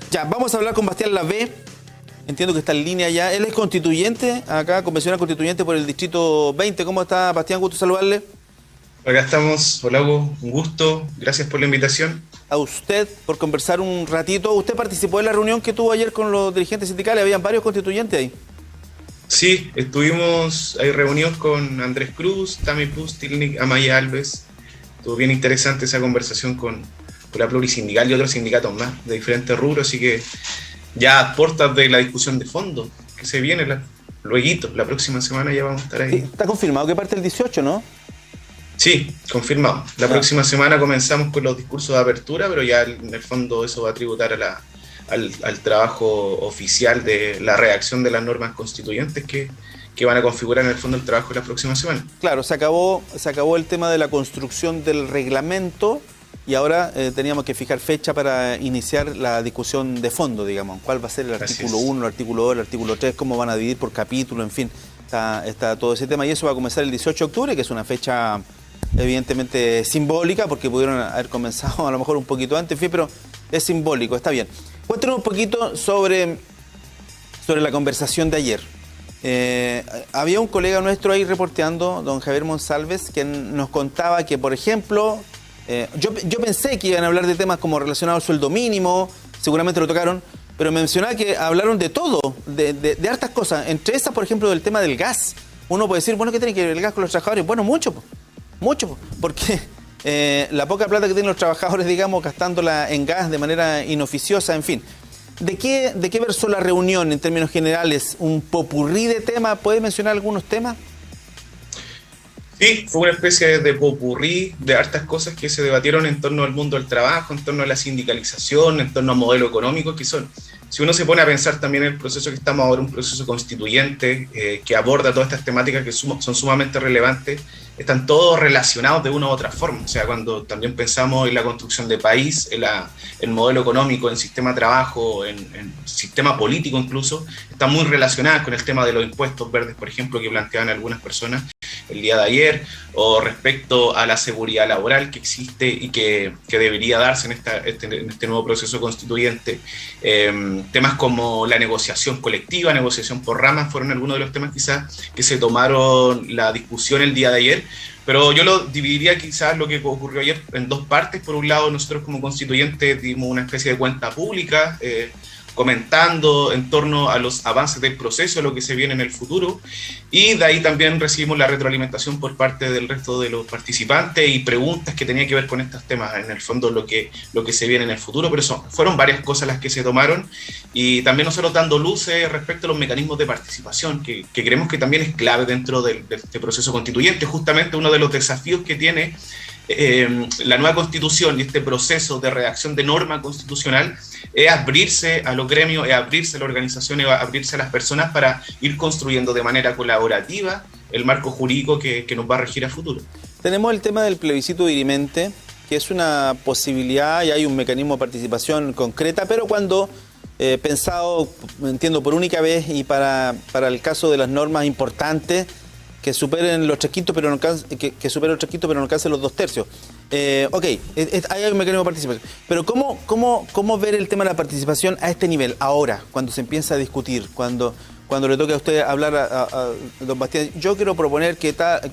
Ya, vamos a hablar con Bastián Lavé. Entiendo que está en línea ya. Él es constituyente, acá, convencional constituyente por el Distrito 20. ¿Cómo está, Bastián? Gusto saludarle. Acá estamos. Hola, Hugo. Un gusto. Gracias por la invitación. A usted por conversar un ratito. ¿Usted participó en la reunión que tuvo ayer con los dirigentes sindicales? Habían varios constituyentes ahí. Sí, estuvimos ahí reunidos con Andrés Cruz, Tami Pustilnik, Amaya Alves. Estuvo bien interesante esa conversación con la plurisindical y otros sindicatos más de diferentes rubros, así que ya a puertas de la discusión de fondo que se viene lueguito, la próxima semana ya vamos a estar ahí. Sí, está confirmado que parte el 18, ¿no? Sí, confirmado. La próxima semana comenzamos con los discursos de apertura, pero ya en el fondo eso va a tributar a al trabajo oficial de la redacción de las normas constituyentes que van a configurar en el fondo el trabajo de la próxima semana. Claro, se acabó el tema de la construcción del reglamento y ahora teníamos que fijar fecha para iniciar la discusión de fondo, digamos. ¿Cuál va a ser el artículo 1, el artículo 2, el artículo 3, cómo van a dividir por capítulo, en fin. Está todo ese tema y eso va a comenzar el 18 de octubre, que es una fecha evidentemente simbólica, porque pudieron haber comenzado a lo mejor un poquito antes, en fin, pero es simbólico, está bien. Cuéntanos un poquito sobre la conversación de ayer. Había un colega nuestro ahí reporteando, don Javier Monsalves, que nos contaba que, por ejemplo, yo pensé que iban a hablar de temas como relacionados al sueldo mínimo, seguramente lo tocaron, pero mencionaba que hablaron de todo, de hartas cosas, entre esas, por ejemplo, del tema del gas. Uno puede decir, bueno, ¿qué tiene que ver el gas con los trabajadores? Bueno, mucho, porque la poca plata que tienen los trabajadores, digamos, gastándola en gas de manera inoficiosa, en fin. ¿De qué versó la reunión en términos generales? ¿Un popurrí de temas? ¿Puede mencionar algunos temas? Sí, fue una especie de popurrí de hartas cosas que se debatieron en torno al mundo del trabajo, en torno a la sindicalización, en torno al modelo económico, que son, si uno se pone a pensar también en el proceso que estamos ahora, un proceso constituyente que aborda todas estas temáticas que son sumamente relevantes, están todos relacionados de una u otra forma. O sea, cuando también pensamos en la construcción de país, en el modelo económico, en sistema de trabajo, en sistema político incluso, están muy relacionadas con el tema de los impuestos verdes, por ejemplo, que planteaban algunas personas el día de ayer, o respecto a la seguridad laboral que existe y que debería darse en este nuevo proceso constituyente. Temas como la negociación colectiva, negociación por ramas, fueron algunos de los temas quizás que se tomaron la discusión el día de ayer, pero yo lo dividiría quizás lo que ocurrió ayer en dos partes. Por un lado, nosotros como constituyentes dimos una especie de cuenta pública, comentando en torno a los avances del proceso, lo que se viene en el futuro, y de ahí también recibimos la retroalimentación por parte del resto de los participantes y preguntas que tenían que ver con estos temas, en el fondo lo que se viene en el futuro, pero fueron varias cosas las que se tomaron, y también nosotros dando luces respecto a los mecanismos de participación, que creemos que también es clave dentro de este proceso constituyente. Justamente uno de los desafíos que tiene la nueva constitución y este proceso de redacción de norma constitucional es abrirse a los gremios, es abrirse a las organizaciones, es abrirse a las personas para ir construyendo de manera colaborativa el marco jurídico que nos va a regir a futuro. Tenemos el tema del plebiscito dirimente, que es una posibilidad y hay un mecanismo de participación concreta, pero cuando pensado, entiendo, por única vez y para el caso de las normas importantes, que superen los 3/5, pero no que superen los 3/5, pero no alcancen los 2/3. Ahí hay un mecanismo de participación. Pero ¿cómo ver el tema de la participación a este nivel, ahora, cuando se empieza a discutir, cuando le toque a usted hablar a don Bastián? Yo quiero proponer que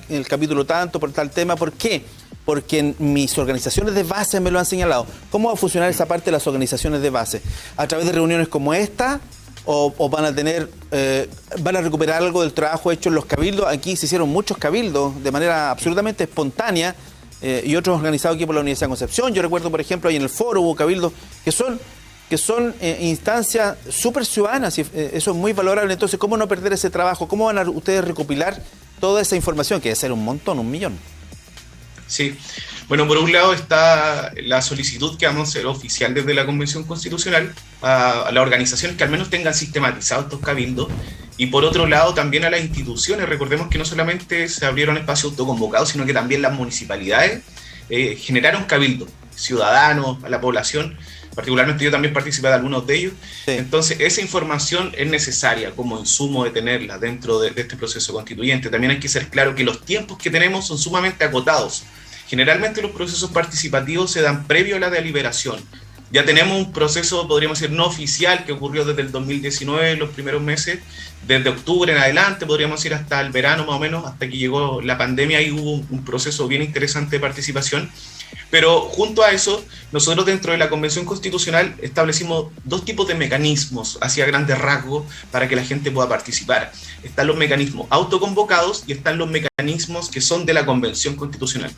en el capítulo tanto, por tal tema. ¿Por qué? Porque en mis organizaciones de base me lo han señalado. ¿Cómo va a funcionar esa parte de las organizaciones de base? ¿A través de reuniones como esta? ¿O van a recuperar algo del trabajo hecho en los cabildos? Aquí se hicieron muchos cabildos de manera absolutamente espontánea y otros organizados aquí por la Universidad de Concepción. Yo recuerdo, por ejemplo, ahí en el foro hubo cabildos que son instancias súper ciudadanas, y eso es muy valorable. Entonces, ¿cómo no perder ese trabajo? ¿Cómo van a ustedes recopilar toda esa información, que debe ser un montón, 1 millón? Sí, bueno, por un lado está la solicitud que vamos a hacer oficial desde la Convención Constitucional a las organizaciones que al menos tengan sistematizados estos cabildos, y por otro lado también a las instituciones. Recordemos que no solamente se abrieron espacios autoconvocados, sino que también las municipalidades generaron cabildos ciudadanos, a la población. Particularmente yo también participé de algunos de ellos. Sí. Entonces esa información es necesaria como insumo de tenerla dentro de este proceso constituyente. También hay que ser claro que los tiempos que tenemos son sumamente acotados. Generalmente los procesos participativos se dan previo a la deliberación, ya tenemos un proceso, podríamos decir, no oficial, que ocurrió desde el 2019, los primeros meses, desde octubre en adelante, podríamos ir hasta el verano más o menos, hasta que llegó la pandemia, y hubo un proceso bien interesante de participación. Pero junto a eso, nosotros dentro de la Convención Constitucional establecimos dos tipos de mecanismos hacia grandes rasgos para que la gente pueda participar. Están los mecanismos autoconvocados y están los mecanismos que son de la Convención Constitucional.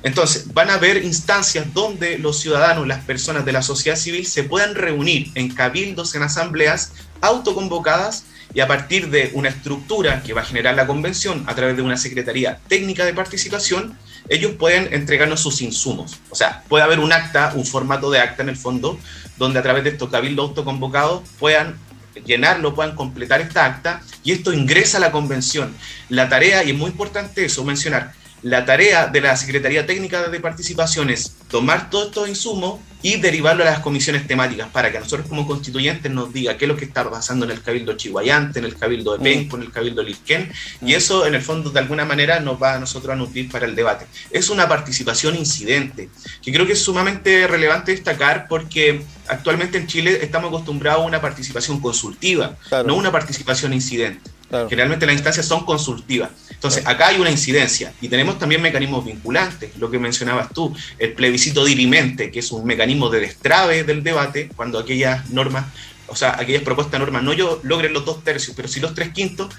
Entonces, van a haber instancias donde los ciudadanos, las personas de la sociedad civil se puedan reunir en cabildos, en asambleas autoconvocadas, y a partir de una estructura que va a generar la convención a través de una Secretaría Técnica de Participación, ellos pueden entregarnos sus insumos. O sea, puede haber un acta, un formato de acta en el fondo, donde a través de estos cabildos autoconvocados puedan llenarlo, puedan completar esta acta, y esto ingresa a la convención. La tarea, y es muy importante eso, mencionar, la tarea de la Secretaría Técnica de Participación es tomar todos estos insumos y derivarlo a las comisiones temáticas para que nosotros como constituyentes nos diga qué es lo que está pasando en el Cabildo Chihuayante, en el Cabildo de Penco, en el Cabildo Lilquén, y eso en el fondo de alguna manera nos va a nosotros a nutrir para el debate. Es una participación incidente, que creo que es sumamente relevante destacar, porque actualmente en Chile estamos acostumbrados a una participación consultiva, claro, no una participación incidente. Claro. Generalmente las instancias son consultivas. Entonces, acá hay una incidencia y tenemos también mecanismos vinculantes, lo que mencionabas tú, el plebiscito dirimente, que es un mecanismo de destrave del debate, cuando aquellas normas, o sea, aquellas propuestas de normas no logren los 2/3, pero sí los 3/5,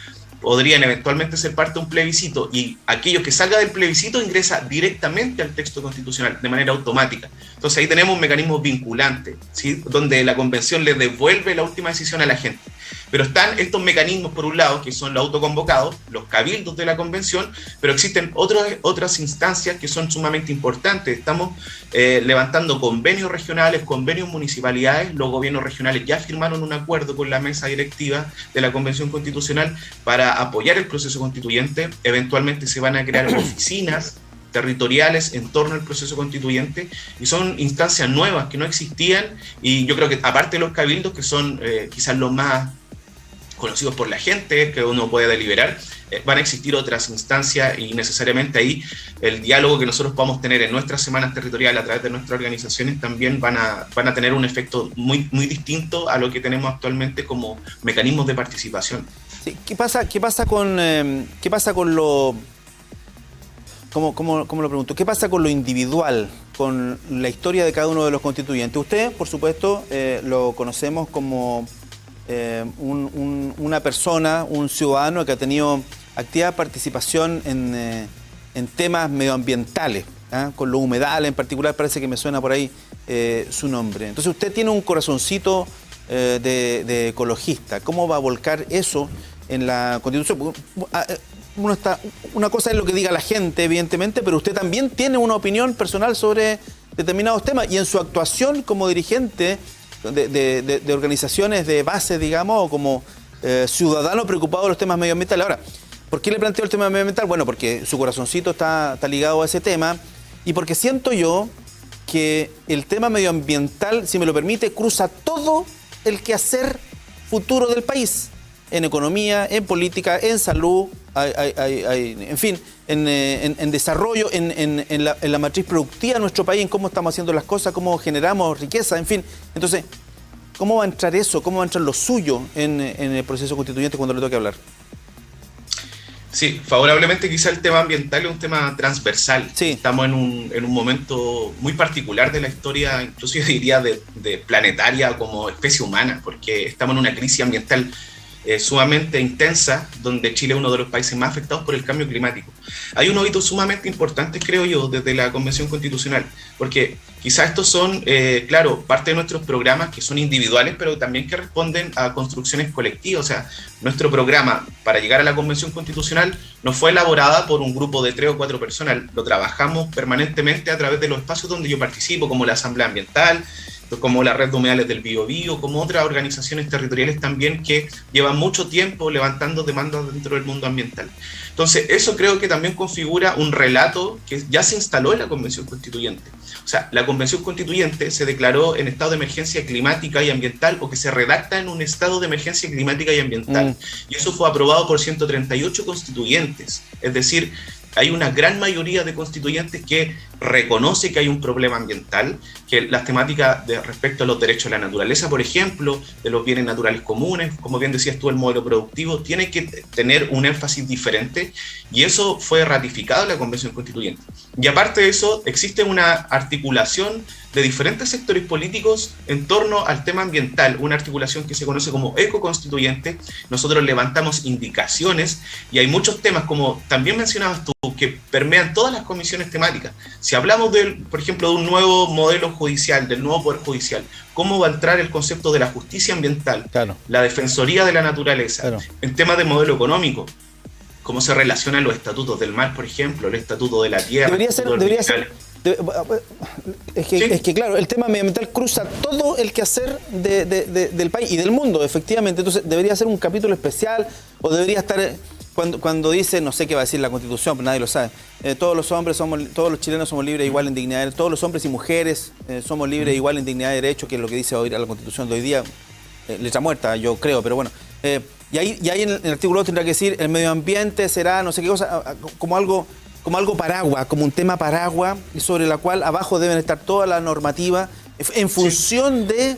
podrían eventualmente ser parte de un plebiscito, y aquello que salga del plebiscito ingresa directamente al texto constitucional de manera automática. Entonces ahí tenemos un mecanismo vinculante, ¿sí?, donde la convención le devuelve la última decisión a la gente. Pero están estos mecanismos, por un lado, que son los autoconvocados, los cabildos de la convención, pero existen otras instancias que son sumamente importantes. Estamos levantando convenios regionales, convenios municipalidades. Los gobiernos regionales ya firmaron un acuerdo con la mesa directiva de la Convención Constitucional para apoyar el proceso constituyente. Eventualmente se van a crear oficinas territoriales en torno al proceso constituyente, y son instancias nuevas que no existían, y yo creo que aparte de los cabildos, que son quizás los más conocidos por la gente, que uno puede deliberar, van a existir otras instancias, y necesariamente ahí el diálogo que nosotros podamos tener en nuestras semanas territoriales a través de nuestras organizaciones también van a tener un efecto muy, muy distinto a lo que tenemos actualmente como mecanismos de participación. Sí, ¿Qué pasa con lo... ¿Cómo lo pregunto? ¿Qué pasa con lo individual, con la historia de cada uno de los constituyentes? Usted, por supuesto, lo conocemos como una persona, un ciudadano que ha tenido activa participación en temas medioambientales, ¿eh? Con los humedales en particular, parece que me suena por ahí su nombre. Entonces usted tiene un corazoncito de ecologista. ¿Cómo va a volcar eso en la Constitución? Una cosa es lo que diga la gente, evidentemente, pero usted también tiene una opinión personal sobre determinados temas, y en su actuación como dirigente de organizaciones de base, digamos, o como ciudadano preocupado de los temas medioambientales. Ahora, ¿por qué le planteo el tema medioambiental? Bueno, porque su corazoncito está ligado a ese tema, y porque siento yo que el tema medioambiental, si me lo permite, cruza todo el quehacer futuro del país, en economía, en política, en salud, en fin, en desarrollo, en la matriz productiva de nuestro país, en cómo estamos haciendo las cosas, cómo generamos riqueza, en fin. Entonces, ¿cómo va a entrar eso? ¿Cómo va a entrar lo suyo en el proceso constituyente cuando le toque hablar? Sí, favorablemente quizá el tema ambiental es un tema transversal. Sí. Estamos en un momento muy particular de la historia, incluso yo diría de planetaria como especie humana, porque estamos en una crisis ambiental sumamente intensa, donde Chile es uno de los países más afectados por el cambio climático. Hay unos hitos sumamente importantes, creo yo, desde la Convención Constitucional, porque quizás estos son, claro, parte de nuestros programas que son individuales, pero también que responden a construcciones colectivas. O sea, nuestro programa para llegar a la Convención Constitucional no fue elaborada por un grupo de 3 o 4 personas, lo trabajamos permanentemente a través de los espacios donde yo participo, como la Asamblea Ambiental, como la Red de Humedales del Biobío, como otras organizaciones territoriales también que llevan mucho tiempo levantando demandas dentro del mundo ambiental. Entonces, eso creo que también configura un relato que ya se instaló en la Convención Constituyente. O sea, la Convención Constituyente se declaró en estado de emergencia climática y ambiental, o que se redacta en un estado de emergencia climática y ambiental. Y eso fue aprobado por 138 constituyentes. Es decir, hay una gran mayoría de constituyentes que reconoce que hay un problema ambiental, que las temáticas respecto a los derechos de la naturaleza, por ejemplo, de los bienes naturales comunes, como bien decías tú, el modelo productivo, tiene que tener un énfasis diferente, y eso fue ratificado en la Convención Constituyente. Y aparte de eso, existe una articulación de diferentes sectores políticos en torno al tema ambiental, una articulación que se conoce como ecoconstituyente. Nosotros levantamos indicaciones y hay muchos temas, como también mencionabas tú, que permean todas las comisiones temáticas. Si hablamos, por ejemplo, de un nuevo modelo judicial, del nuevo Poder Judicial, ¿cómo va a entrar el concepto de la justicia ambiental, claro, la defensoría de la naturaleza, claro, en temas de modelo económico? ¿Cómo se relacionan los estatutos del mar, por ejemplo, el estatuto de la tierra? Es que claro, el tema medioambiental cruza todo el quehacer del país y del mundo, efectivamente. Entonces debería ser un capítulo especial, o debería estar cuando dice, no sé qué va a decir la Constitución, pero nadie lo sabe, todos los chilenos somos libres e igual en dignidad, todos los hombres y mujeres somos libres e igual en dignidad de derecho, que es lo que dice hoy la Constitución de hoy día, letra muerta, yo creo, pero bueno. Y ahí en el artículo 2 tendrá que decir, el medio ambiente será no sé qué cosa, como algo paraguas, como un tema paraguas, y sobre la cual abajo deben estar toda la normativa en función de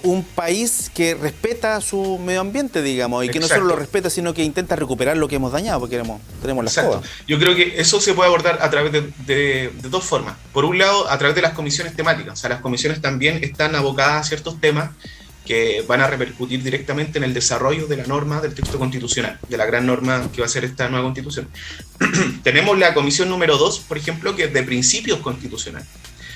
un país que respeta su medio ambiente, digamos, y que no solo lo respeta, sino que intenta recuperar lo que hemos dañado, porque tenemos las cosas. Yo creo que eso se puede abordar a través de dos formas. Por un lado, a través de las comisiones temáticas. O sea, las comisiones también están abocadas a ciertos temas que van a repercutir directamente en el desarrollo de la norma del texto constitucional, de la gran norma que va a ser esta nueva constitución. Tenemos la comisión número 2, por ejemplo, que es de principios constitucionales.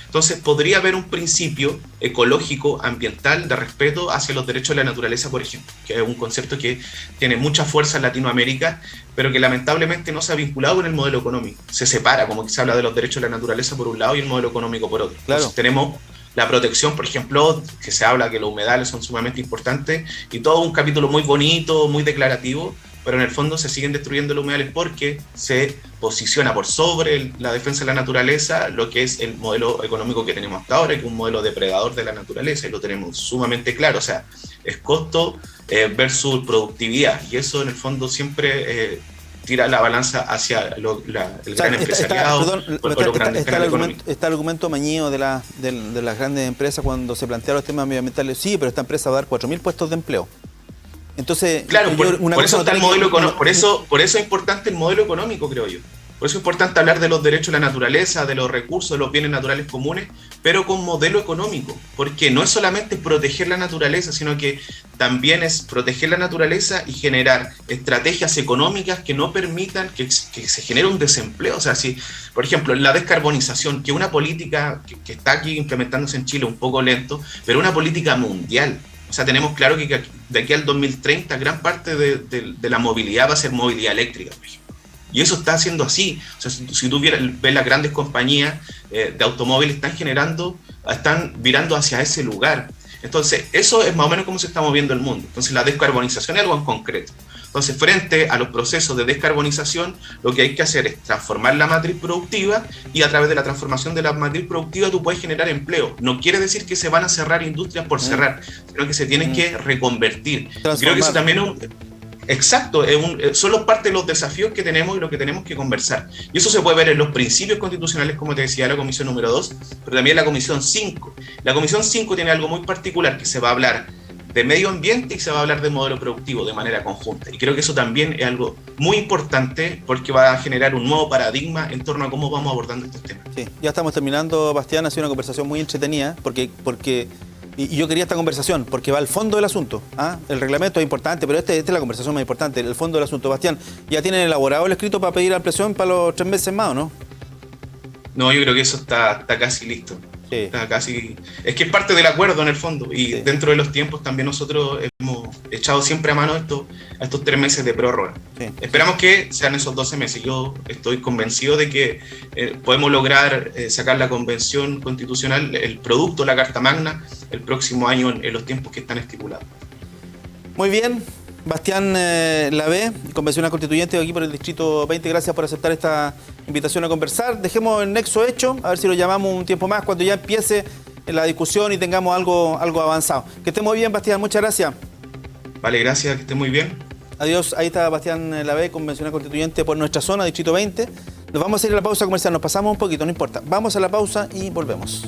Entonces, podría haber un principio ecológico, ambiental, de respeto hacia los derechos de la naturaleza, por ejemplo, que es un concepto que tiene mucha fuerza en Latinoamérica, pero que lamentablemente no se ha vinculado con el modelo económico. Se separa, como que se habla de los derechos de la naturaleza por un lado y el modelo económico por otro. Claro. Entonces, tenemos la protección, por ejemplo, que se habla que los humedales son sumamente importantes, y todo un capítulo muy bonito, muy declarativo, pero en el fondo se siguen destruyendo los humedales porque se posiciona por sobre la defensa de la naturaleza lo que es el modelo económico que tenemos hasta ahora, que es un modelo depredador de la naturaleza, y lo tenemos sumamente claro. O sea, es costo versus productividad, y eso en el fondo siempre tira la balanza hacia el gran empresariado. Está el argumento mañío de las grandes empresas cuando se plantean los temas medioambientales. Sí, pero esta empresa va a dar 4.000 puestos de empleo. Entonces, claro, por eso está el modelo económico, por eso es importante el modelo económico, creo yo. Por eso es importante hablar de los derechos de la naturaleza, de los recursos, de los bienes naturales comunes, pero con modelo económico, porque no es solamente proteger la naturaleza, sino que también es proteger la naturaleza y generar estrategias económicas que no permitan que se genere un desempleo. O sea, si, por ejemplo, la descarbonización, que es una política que está aquí implementándose en Chile un poco lento, pero una política mundial. O sea, tenemos claro que de aquí al 2030 gran parte de la movilidad va a ser movilidad eléctrica, por ejemplo. Y eso está siendo así. O sea, si tú ves las grandes compañías de automóviles están virando hacia ese lugar. Entonces, eso es más o menos cómo se está moviendo el mundo. Entonces, la descarbonización es algo en concreto. Entonces, frente a los procesos de descarbonización, lo que hay que hacer es transformar la matriz productiva, y a través de la transformación de la matriz productiva tú puedes generar empleo. No quiere decir que se van a cerrar industrias por cerrar, sino que se tienen que reconvertir. Creo que eso también es exacto, son parte de los desafíos que tenemos y lo que tenemos que conversar. Y eso se puede ver en los principios constitucionales, como te decía, la comisión número 2, pero también la comisión 5. La comisión 5 tiene algo muy particular, que se va a hablar de medio ambiente y se va a hablar de modelo productivo de manera conjunta. Y creo que eso también es algo muy importante, porque va a generar un nuevo paradigma en torno a cómo vamos abordando estos temas. Sí, ya estamos terminando, Bastián. Ha sido una conversación muy entretenida, porque y yo quería esta conversación, porque va al fondo del asunto. El reglamento es importante, pero esta es la conversación más importante, el fondo del asunto. Bastián, ¿ya tienen elaborado el escrito para pedir ampliación para los 3 meses más o no? No, yo creo que eso está casi listo. Sí. Está casi, es que es parte del acuerdo en el fondo, y sí, dentro de los tiempos también nosotros hemos echado siempre a mano a estos 3 meses de prórroga. Sí. Esperamos que sean esos 12 meses. Yo estoy convencido de que podemos lograr sacar la convención constitucional, el producto, la Carta Magna, el próximo año en los tiempos que están estipulados. Muy bien. Bastián Lavé, convencional constituyente aquí por el Distrito 20, gracias por aceptar esta invitación a conversar. Dejemos el nexo hecho, a ver si lo llamamos un tiempo más cuando ya empiece la discusión y tengamos algo avanzado. Que esté muy bien, Bastián, muchas gracias. Vale, gracias, que esté muy bien. Adiós, ahí está Bastián Lavé, convencional constituyente por nuestra zona, Distrito 20. Nos vamos a ir a la pausa comercial, nos pasamos un poquito, no importa. Vamos a la pausa y volvemos.